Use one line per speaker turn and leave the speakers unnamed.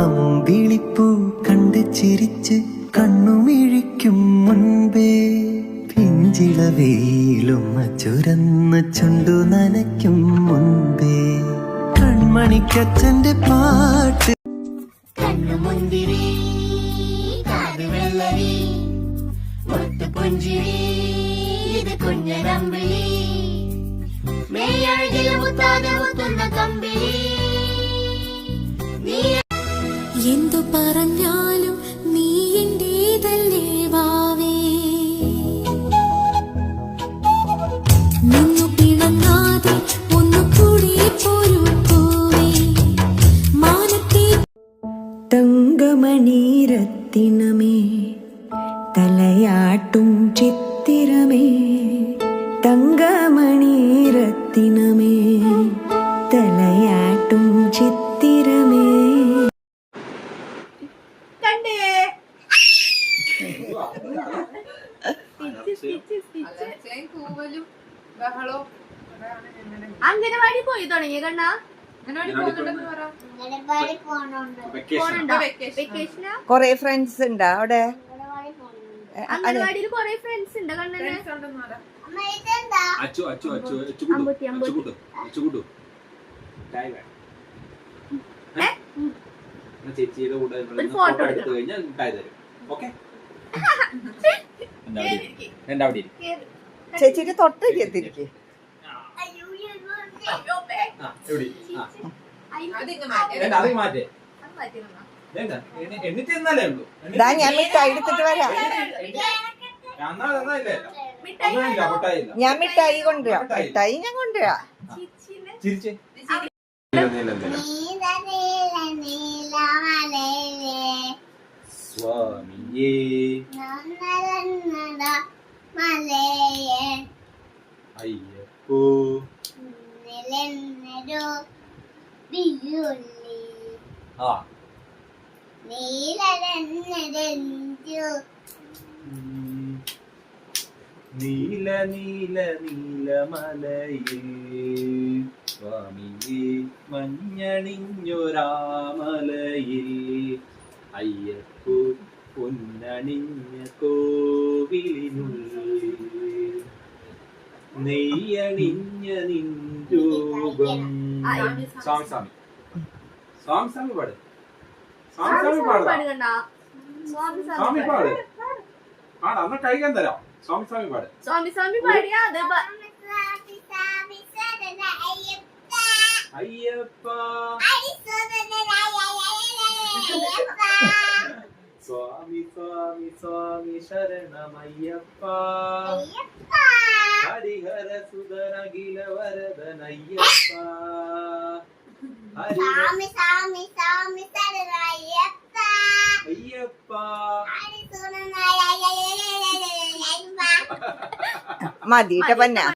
അമ്പിളിപ്പൂ കണ്ട് ചിരിച്ച് കണ്ണുമിഴിക്കും മുൻപേ പിഞ്ചിളവയിലുമ്മ ചുരന്ന് ചുണ്ടു നനയ്ക്കും മുൻപേ കൺമണിക്കച്ഛന്റെ പാട്ട്
കണ്ണുമുന്തിരി കാതുവെള്ളരി മുത്തുപുഞ്ചിരി ഇത് കുഞ്ഞനമ്പിളി മേയഴകിൽ മുത്താതെ മുത്തുന്ന കമ്പിളി
എന്തു പറഞ്ഞാലും നീ എന്റേതല്ലേ വാവേ നിന്നു പിണങ്ങാതെ ഒന്നുകൂടി പോരൂ പോവേ മാനത്തെ
തങ്കമണീരത്തിനമേ തലയാട്ടും ചിത്തിരമേ തങ്കമണീരത്തിനമേ തലയാട്ടും ചിത്തിരമേ.
അംഗനവാടി പോയി തുടങ്ങിയ കണ്ണാ
കൊറേ ഫ്രണ്ട്സ് ഉണ്ടോ അവിടെ?
അംഗനവാടിയിൽ കൊറേ ഫ്രണ്ട്സ് ഉണ്ട് കണ്ണന്.
ചേച്ചിയുടെ കൂടെ ഫോട്ടോ എടുത്തു കഴിഞ്ഞാൽ ഉണ്ടായി തരും. ഓക്കെ,
ചേച്ചിയുടെ തൊട്ടേക്ക് എത്തിരിക്കേ. ഞാൻ മിഠായി എടുത്തിട്ട് വരാം. ഞാൻ മിഠായി കൊണ്ടുവരാം. മിഠായി ഞാൻ കൊണ്ടുവരാം.
സ്വാമിയേ അയ്യപ്പോ ആ
നീല
നീല നീലമലയിൽ സ്വാമിയേ മഞ്ഞണിഞ്ഞൊരാമലയിൽ അയ്യപ്പോ പൊന്നണിഞ്ഞ കോവിലിനുള്ളിൽ നെയ്യണിഞ്ഞ നിൻരൂപം. സ്വാമി സ്വാമി സ്വാമി സ്വാമി പാട്. സ്വാമി പാട്. സ്വാമി പാട്. പാടാ, അന്ന് കഴിക്കാൻ തരാം. സ്വാമി സ്വാമി പാട്.
സ്വാമി സ്വാമി പാടിയാ
അയ്യപ്പ സ്വാമി സ്വാമി സ്വാമി ശരണമയ്യപ്പ ഹരിഹര സുതനഖില വരദനയ്യപ്പ അയ്യപ്പ
മതിട്ട പന്ന